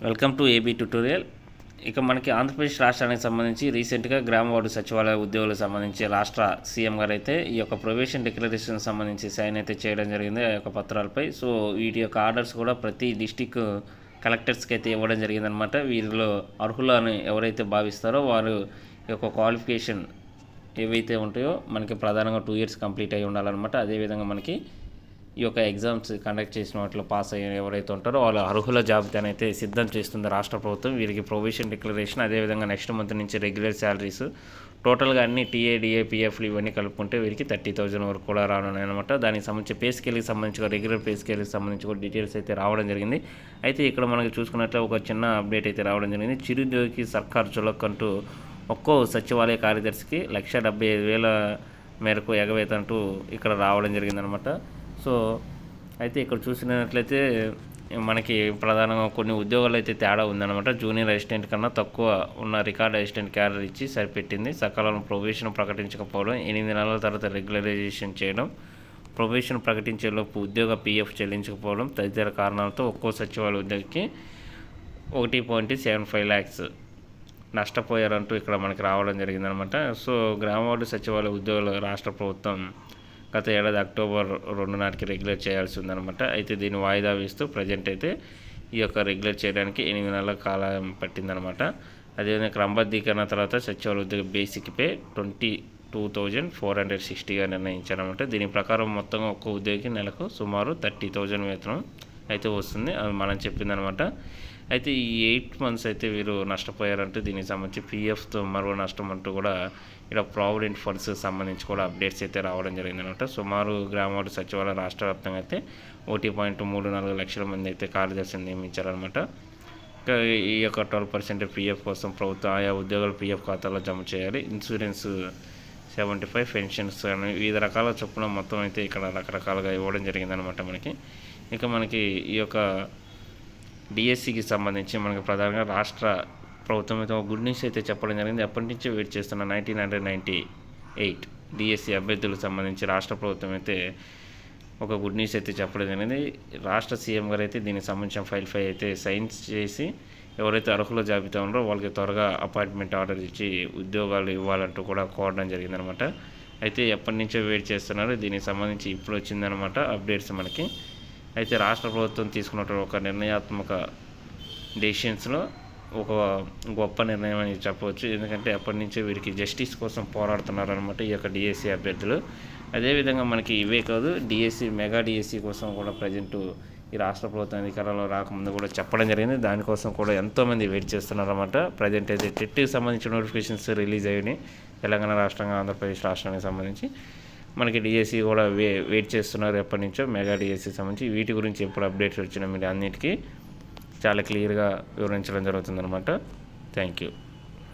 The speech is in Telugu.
Welcome to AB tutorial. ఇక మనకి ఆంధ్రప్రదేశ్ రాష్ట్రానికి సంబంధించి రీసెంట్గా గ్రామ వార్డు సచివాలయ ఉద్యోగులకు సంబంధించి రాష్ట్ర సీఎం గారు అయితే ఈ యొక్క ప్రొవిషన్ డిక్లరేషన్ సంబంధించి సైన్ అయితే చేయడం జరిగింది ఆ యొక్క పత్రాలపై. సో వీటి యొక్క ఆర్డర్స్ కూడా ప్రతి డిస్టిక్ కలెక్టర్స్కి అయితే ఇవ్వడం జరిగిందనమాట. వీరిలో అర్హులని ఎవరైతే భావిస్తారో వారు యొక్క క్వాలిఫికేషన్ ఏవైతే ఉంటాయో మనకి ప్రధానంగా 2 years కంప్లీట్ అయి ఉండాలన్నమాట. అదేవిధంగా మనకి ఈ యొక్క ఎగ్జామ్స్ కండక్ట్ చేసిన వాటిలో పాస్ అయ్యే ఎవరైతే ఉంటారో వాళ్ళ అర్హుల జాబితాను అయితే సిద్ధం చేస్తుంది రాష్ట్ర ప్రభుత్వం. వీరికి ప్రొవిషన్ డిక్లరేషన్, అదేవిధంగా నెక్స్ట్ మంత్ నుంచి రెగ్యులర్ శాలరీస్, టోటల్గా అన్ని టీఏ పిఎఫ్లు ఇవన్నీ కలుపుకుంటే వీరికి 30,000 వరకు కూడా రానున్నాయి అనమాట. దానికి సంబంధించి పే స్కేల్కి సంబంధించి రెగ్యులర్ పే స్కేల్కి సంబంధించి కూడా డీటెయిల్స్ అయితే రావడం జరిగింది. అయితే ఇక్కడ మనకి చూసుకున్నట్లే ఒక చిన్న అప్డేట్ అయితే రావడం జరిగింది. చిరుద్యోగికి సర్కార్ చులకంటూ ఒక్కో సచివాలయ కార్యదర్శికి 1,75,000 మేరకు ఎగవేతంటూ ఇక్కడ రావడం జరిగిందనమాట. సో అయితే ఇక్కడ చూసినట్లయితే మనకి ప్రధానంగా కొన్ని ఉద్యోగాలు అయితే తేడా ఉందన్నమాట. జూనియర్ అసిస్టెంట్ కన్నా తక్కువ ఉన్న రికార్డ్ అసిస్టెంట్ క్యాడర్ ఇచ్చి సరిపెట్టింది. సకాలంలో ప్రొబేషన్ ప్రకటించకపోవడం, 8 నెలల తర్వాత రెగ్యులరైజేషన్ చేయడం, ప్రొబేషన్ ప్రకటించేలోపు ఉద్యోగ పీఎఫ్ చెల్లించకపోవడం తదితర కారణాలతో ఒక్కో సచివాలయ ఉద్యోగికి 1.75 lakhs నష్టపోయారంటూ ఇక్కడ మనకి రావడం జరిగిందనమాట. సో గ్రామ వార్డు సచివాలయ ఉద్యోగుల రాష్ట్ర ప్రభుత్వం గత ఏడాది October 2 నాటికి రెగ్యులేట్ చేయాల్సి ఉందన్నమాట. అయితే దీన్ని వాయిదా వేస్తూ ప్రజెంట్ అయితే ఈ యొక్క రెగ్యులేట్ చేయడానికి 8 నెలల కాలం పట్టిందనమాట. అదేవిధంగా క్రమబద్ధీకరణ తర్వాత సచివాలయ ఉద్యోగ బేసిక్ పే 22,460గా నిర్ణయించారనమాట. దీని ప్రకారం మొత్తంగా ఒక్క ఉద్యోగికి నెలకు సుమారు 30,000 వేతనం అయితే వస్తుంది, అది మనం చెప్పిందనమాట. అయితే ఈ 8 months అయితే వీరు నష్టపోయారంటూ దీనికి సంబంధించి పీఎఫ్తో మరో నష్టం అంటూ కూడా ఇక్కడ ప్రావిడెంట్ ఫండ్స్ సంబంధించి కూడా అప్డేట్స్ అయితే రావడం జరిగిందనమాట. సుమారు గ్రామ వార్డు సచివాలయ రాష్ట్ర వ్యాప్తంగా అయితే 1.34 లక్షల మంది అయితే కార్యదర్శిని నియమించారనమాట. ఇంకా ఈ యొక్క 12% పీఎఫ్ కోసం ప్రభుత్వం ఆయా ఉద్యోగుల పీఎఫ్ ఖాతాలో జమ చేయాలి. ఇన్సూరెన్స్ 75 పెన్షన్స్ అని వివిధ రకాల చొప్పున మొత్తం అయితే ఇక్కడ రకరకాలుగా ఇవ్వడం జరిగిందనమాట మనకి. ఇక మనకి ఈ యొక్క డిఎస్సికి సంబంధించి మనకి ప్రధానంగా రాష్ట్ర ప్రభుత్వం అయితే ఒక గుడ్ న్యూస్ అయితే చెప్పడం జరిగింది. ఎప్పటి నుంచో వెయిట్ చేస్తున్న 1998 డిఎస్సి అభ్యర్థులకు సంబంధించి రాష్ట్ర ప్రభుత్వం అయితే ఒక గుడ్ న్యూస్ అయితే చెప్పడం జరిగింది. రాష్ట్ర సీఎం గారు అయితే దీనికి సంబంధించిన ఫైల్పై అయితే సైన్స్ చేసి ఎవరైతే అర్హుల జాబితా ఉన్నారో వాళ్ళకి త్వరగా అపాయింట్మెంట్ ఆర్డర్ ఇచ్చి ఉద్యోగాలు ఇవ్వాలంటూ కూడా కోరడం జరిగిందనమాట. అయితే ఎప్పటి నుంచో వెయిట్ చేస్తున్నారు, దీనికి సంబంధించి ఇప్పుడు వచ్చిందనమాట అప్డేట్స్ మనకి. అయితే రాష్ట్ర ప్రభుత్వం తీసుకున్నటువంటి ఒక నిర్ణయాత్మక డెసిషన్స్లో ఒక గొప్ప నిర్ణయం అని చెప్పవచ్చు. ఎందుకంటే ఎప్పటి నుంచో వీరికి జస్టిస్ కోసం పోరాడుతున్నారనమాట ఈ యొక్క డిఎస్సి అభ్యర్థులు. అదేవిధంగా మనకి ఇవే కాదు, డిఎస్సి మెగా డిఎస్సి కోసం కూడా ప్రజెంట్ ఈ రాష్ట్ర ప్రభుత్వం అధికారంలో రాకముందు కూడా చెప్పడం జరిగింది. దానికోసం కూడా ఎంతోమంది వెయిట్ చేస్తున్నారన్నమాట. ప్రజెంట్ అయితే టెట్కి సంబంధించిన నోటిఫికేషన్స్ రిలీజ్ అయ్యాయి తెలంగాణ రాష్ట్రంగా, ఆంధ్రప్రదేశ్ రాష్ట్రానికి సంబంధించి. మనకి డిఎస్సి కూడా వెయిట్ చేస్తున్నారు ఎప్పటి నుంచో మెగా డిఎస్సికి సంబంధించి. వీటి గురించి ఎప్పుడు అప్డేట్స్ వచ్చినా మీరు అన్నిటికీ చాలా క్లియర్గా వివరించడం జరుగుతుందన్నమాట. Thank you.